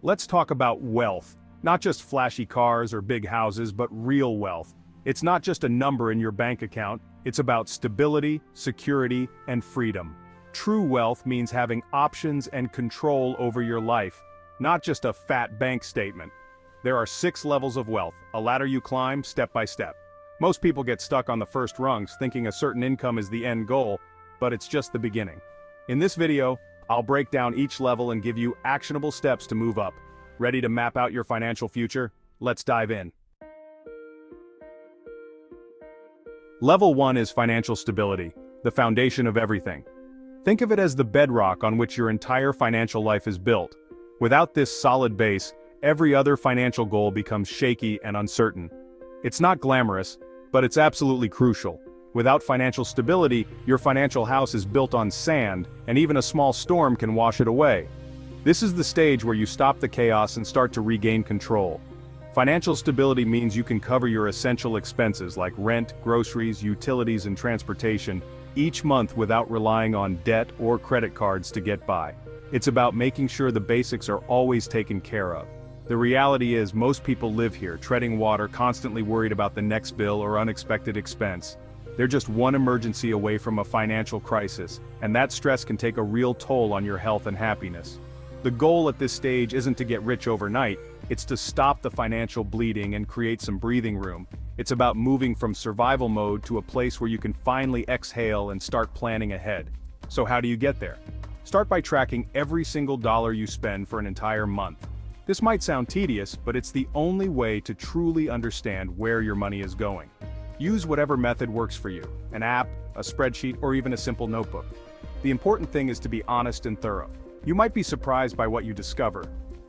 Let's talk about wealth. Not just flashy cars or big houses, but real wealth. It's not just a number in your bank account, it's about stability, security, and freedom. True wealth means having options and control over your life, not just a fat bank statement. There are 6 levels of wealth, a ladder you climb step by step. Most people get stuck on the first rungs thinking a certain income is the end goal, but it's just the beginning. In this video, I'll break down each level and give you actionable steps to move up. Ready to map out your financial future? Let's dive in. Level 1 is financial stability, the foundation of everything. Think of it as the bedrock on which your entire financial life is built. Without this solid base, every other financial goal becomes shaky and uncertain. It's not glamorous, but it's absolutely crucial. Without financial stability, your financial house is built on sand, and even a small storm can wash it away. This is the stage where you stop the chaos and start to regain control. Financial stability means you can cover your essential expenses like rent, groceries, utilities, and transportation each month without relying on debt or credit cards to get by. It's about making sure the basics are always taken care of. The reality is most people live here, treading water, constantly worried about the next bill or unexpected expense. They're just one emergency away from a financial crisis, and that stress can take a real toll on your health and happiness. The goal at this stage isn't to get rich overnight, it's to stop the financial bleeding and create some breathing room. It's about moving from survival mode to a place where you can finally exhale and start planning ahead. So how do you get there? Start by tracking every single dollar you spend for an entire month. This might sound tedious, but it's the only way to truly understand where your money is going. Use whatever method works for you, an app, a spreadsheet, or even a simple notebook. The important thing is to be honest and thorough. You might be surprised by what you discover.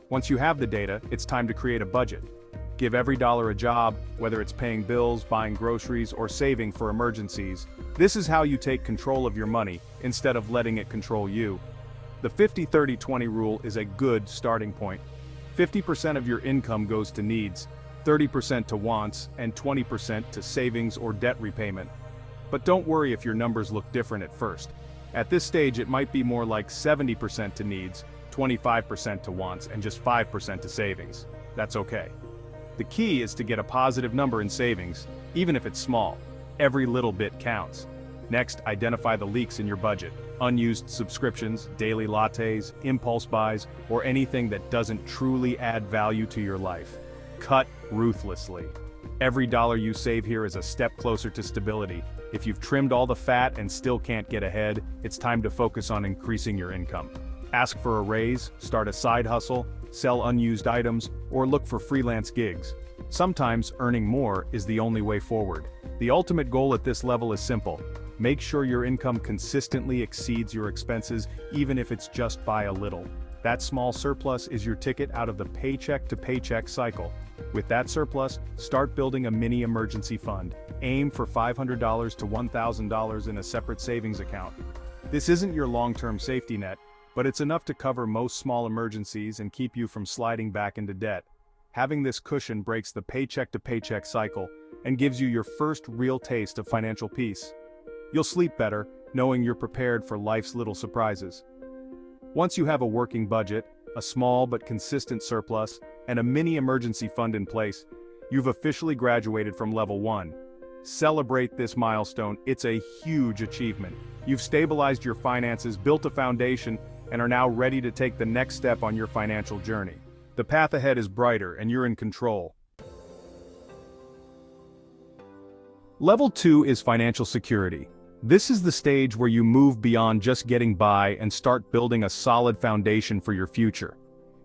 Once you have the data, it's time to create a budget. Give every dollar a job, whether it's paying bills, buying groceries, or saving for emergencies. This is how you take control of your money, instead of letting it control you. The 50-30-20 rule is a good starting point. 50% of your income goes to needs, 30% to wants, and 20% to savings or debt repayment. But don't worry if your numbers look different at first. At this stage, it might be more like 70% to needs, 25% to wants, and just 5% to savings. That's okay. The key is to get a positive number in savings, even if it's small. Every little bit counts. Next, identify the leaks in your budget. Unused subscriptions, daily lattes, impulse buys, or anything that doesn't truly add value to your life. Cut ruthlessly. Every dollar you save here is a step closer to stability. If you've trimmed all the fat and still can't get ahead, it's time to focus on increasing your income. Ask for a raise, start a side hustle, sell unused items, or look for freelance gigs. Sometimes earning more is the only way forward. The ultimate goal at this level is simple. Make sure your income consistently exceeds your expenses, even if it's just by a little. That small surplus is your ticket out of the paycheck-to-paycheck cycle. With that surplus, start building a mini emergency fund. Aim for $500 to $1,000 in a separate savings account. This isn't your long-term safety net, but it's enough to cover most small emergencies and keep you from sliding back into debt. Having this cushion breaks the paycheck-to-paycheck cycle and gives you your first real taste of financial peace. You'll sleep better, knowing you're prepared for life's little surprises. Once you have a working budget, a small but consistent surplus, and a mini emergency fund in place, you've officially graduated from level 1. Celebrate this milestone, it's a huge achievement. You've stabilized your finances, built a foundation, and are now ready to take the next step on your financial journey. The path ahead is brighter, and you're in control. Level 2 is financial security. This is the stage where you move beyond just getting by and start building a solid foundation for your future.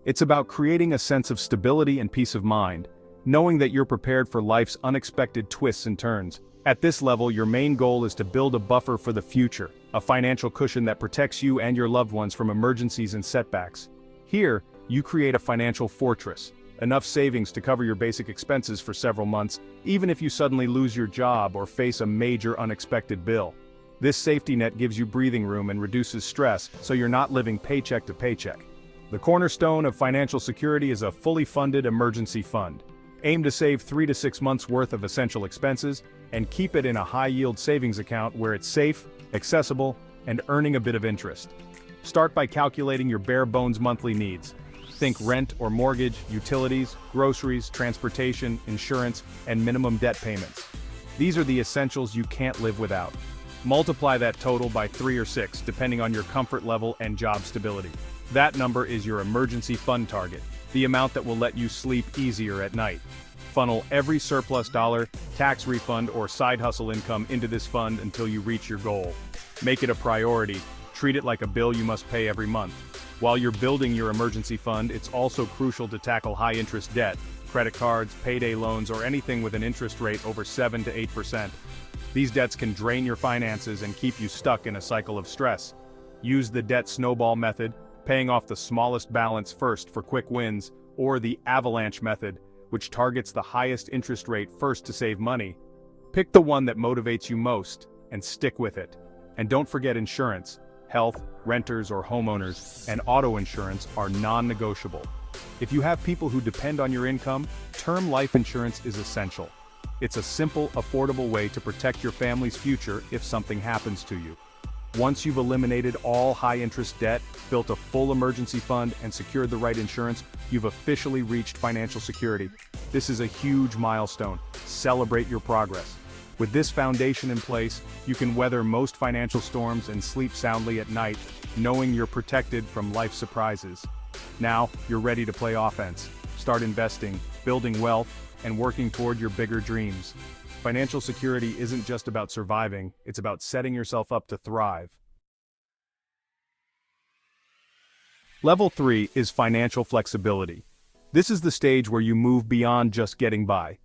It's about creating a sense of stability and peace of mind, knowing that you're prepared for life's unexpected twists and turns. At this level, your main goal is to build a buffer for the future, a financial cushion that protects you and your loved ones from emergencies and setbacks. Here, you create a financial fortress, enough savings to cover your basic expenses for several months, even if you suddenly lose your job or face a major unexpected bill. This safety net gives you breathing room and reduces stress, so you're not living paycheck to paycheck. The cornerstone of financial security is a fully funded emergency fund. Aim to save 3 to 6 months' worth of essential expenses, and keep it in a high-yield savings account where it's safe, accessible, and earning a bit of interest. Start by calculating your bare-bones monthly needs. Think rent or mortgage, utilities, groceries, transportation, insurance, and minimum debt payments. These are the essentials you can't live without. Multiply that total by 3 or 6, depending on your comfort level and job stability. That number is your emergency fund target, the amount that will let you sleep easier at night. Funnel every surplus dollar, tax refund, or side hustle income into this fund until you reach your goal. Make it a priority. Treat it like a bill you must pay every month. While you're building your emergency fund, it's also crucial to tackle high-interest debt, credit cards, payday loans, or anything with an interest rate over 7 to 8%. These debts can drain your finances and keep you stuck in a cycle of stress. Use the debt snowball method, paying off the smallest balance first for quick wins, or the avalanche method, which targets the highest interest rate first to save money. Pick the one that motivates you most, and stick with it. And don't forget insurance. Health, renters or homeowners, and auto insurance are non-negotiable. If you have people who depend on your income, term life insurance is essential. It's a simple, affordable way to protect your family's future if something happens to you. Once you've eliminated all high-interest debt, built a full emergency fund, and secured the right insurance, you've officially reached financial security. This is a huge milestone. Celebrate your progress. With this foundation in place, you can weather most financial storms and sleep soundly at night, knowing you're protected from life's surprises. Now, you're ready to play offense. Start investing, building wealth, and working toward your bigger dreams. Financial security isn't just about surviving, it's about setting yourself up to thrive. Level 3 is financial flexibility. This is the stage where you move beyond just getting by.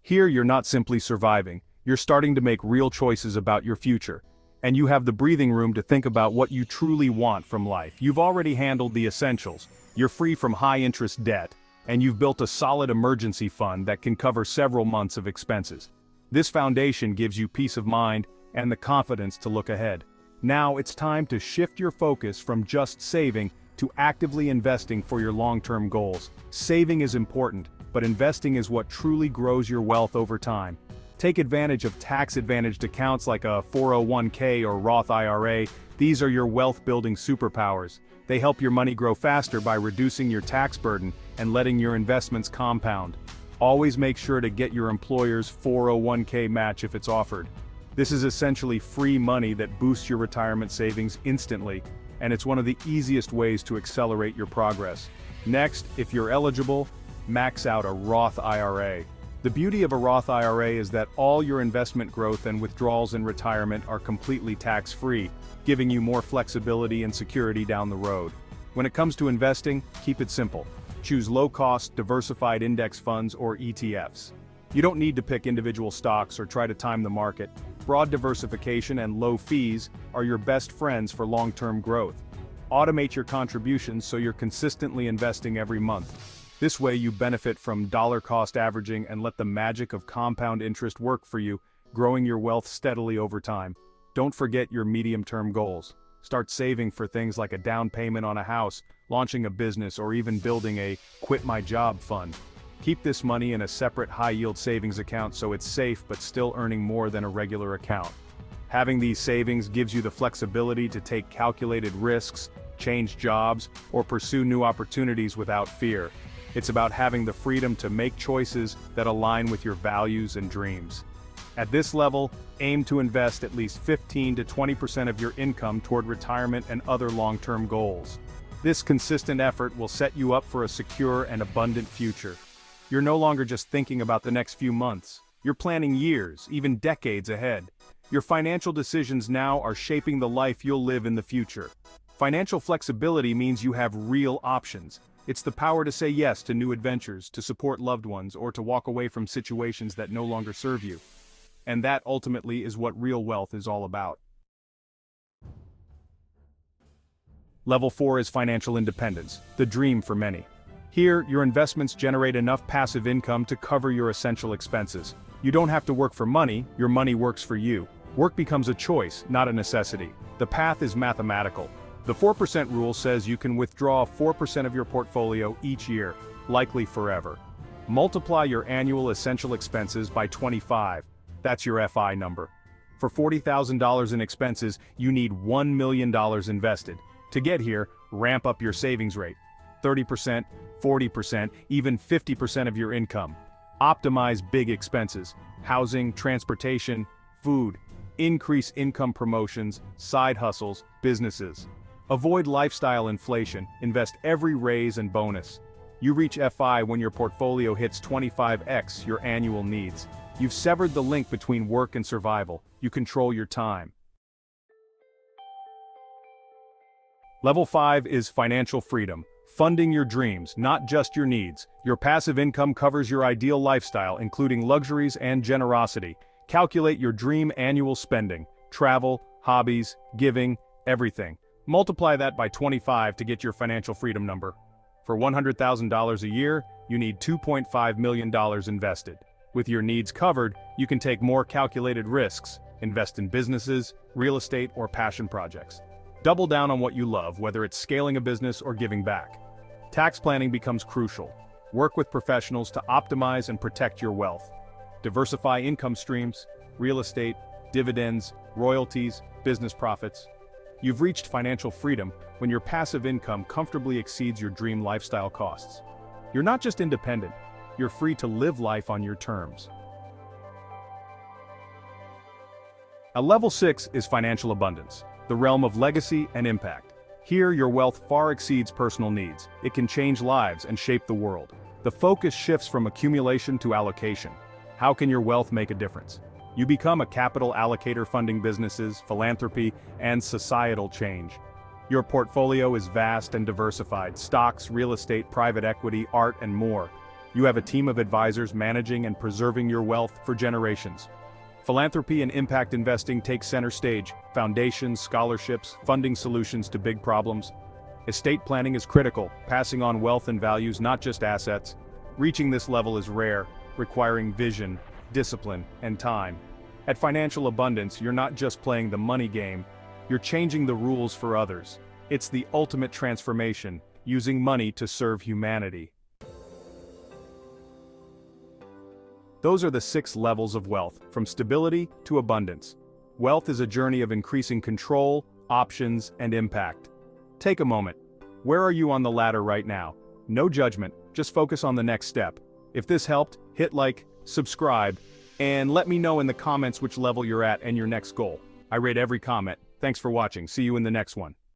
Here, you're not simply surviving. You're starting to make real choices about your future, and you have the breathing room to think about what you truly want from life. You've already handled the essentials, you're free from high-interest debt, and you've built a solid emergency fund that can cover several months of expenses. This foundation gives you peace of mind and the confidence to look ahead. Now it's time to shift your focus from just saving to actively investing for your long-term goals. Saving is important, but investing is what truly grows your wealth over time. Take advantage of tax-advantaged accounts like a 401k or Roth IRA. These are your wealth-building superpowers. They help your money grow faster by reducing your tax burden and letting your investments compound. Always make sure to get your employer's 401k match if it's offered. This is essentially free money that boosts your retirement savings instantly, and it's one of the easiest ways to accelerate your progress. Next, if you're eligible, max out a Roth IRA. The beauty of a Roth IRA is that all your investment growth and withdrawals in retirement are completely tax-free, giving you more flexibility and security down the road. When it comes to investing, keep it simple. Choose low-cost, diversified index funds or ETFs. You don't need to pick individual stocks or try to time the market. Broad diversification and low fees are your best friends for long-term growth. Automate your contributions so you're consistently investing every month. This way you benefit from dollar-cost averaging and let the magic of compound interest work for you, growing your wealth steadily over time. Don't forget your medium-term goals. Start saving for things like a down payment on a house, launching a business, or even building a quit-my-job fund. Keep this money in a separate high-yield savings account so it's safe but still earning more than a regular account. Having these savings gives you the flexibility to take calculated risks, change jobs, or pursue new opportunities without fear. It's about having the freedom to make choices that align with your values and dreams. At this level, aim to invest at least 15 to 20% of your income toward retirement and other long-term goals. This consistent effort will set you up for a secure and abundant future. You're no longer just thinking about the next few months. You're planning years, even decades ahead. Your financial decisions now are shaping the life you'll live in the future. Financial flexibility means you have real options. It's the power to say yes to new adventures, to support loved ones, or to walk away from situations that no longer serve you. And that ultimately is what real wealth is all about. Level 4 is financial independence, the dream for many. Here, your investments generate enough passive income to cover your essential expenses. You don't have to work for money, your money works for you. Work becomes a choice, not a necessity. The path is mathematical. The 4% rule says you can withdraw 4% of your portfolio each year, likely forever. Multiply your annual essential expenses by 25. That's your FI number. For $40,000 in expenses, you need $1 million invested. To get here, ramp up your savings rate. 30%, 40%, even 50% of your income. Optimize big expenses: housing, transportation, food. Increase income promotions, side hustles, businesses. Avoid lifestyle inflation, invest every raise and bonus. You reach FI when your portfolio hits 25x your annual needs. You've severed the link between work and survival. You control your time. Level 5 is financial freedom. Funding your dreams, not just your needs. Your passive income covers your ideal lifestyle, including luxuries and generosity. Calculate your dream annual spending: travel, hobbies, giving, everything. Multiply that by 25 to get your financial freedom number. For $100,000 a year, you need $2.5 million invested. With your needs covered, you can take more calculated risks, invest in businesses, real estate, or passion projects. Double down on what you love, whether it's scaling a business or giving back. Tax planning becomes crucial. Work with professionals to optimize and protect your wealth. Diversify income streams: real estate, dividends, royalties, business profits. You've reached financial freedom when your passive income comfortably exceeds your dream lifestyle costs. You're not just independent, you're free to live life on your terms. Level 6 is financial abundance, the realm of legacy and impact. Here, your wealth far exceeds personal needs. It can change lives and shape the world. The focus shifts from accumulation to allocation. How can your wealth make a difference? You become a capital allocator, funding businesses, philanthropy, and societal change. Your portfolio is vast and diversified: stocks, real estate, private equity, art, and more. You have a team of advisors managing and preserving your wealth for generations. Philanthropy and impact investing take center stage: foundations, scholarships, funding solutions to big problems. Estate planning is critical, passing on wealth and values, not just assets. Reaching this level is rare, requiring vision, discipline, and time. At Financial Abundance, you're not just playing the money game, you're changing the rules for others. It's the ultimate transformation, using money to serve humanity. Those are the 6 levels of wealth, from stability to abundance. Wealth is a journey of increasing control, options, and impact. Take a moment. Where are you on the ladder right now? No judgment, just focus on the next step. If this helped, hit like, subscribe, and let me know in the comments which level you're at and your next goal. I rate every comment. Thanks for watching. See you in the next one.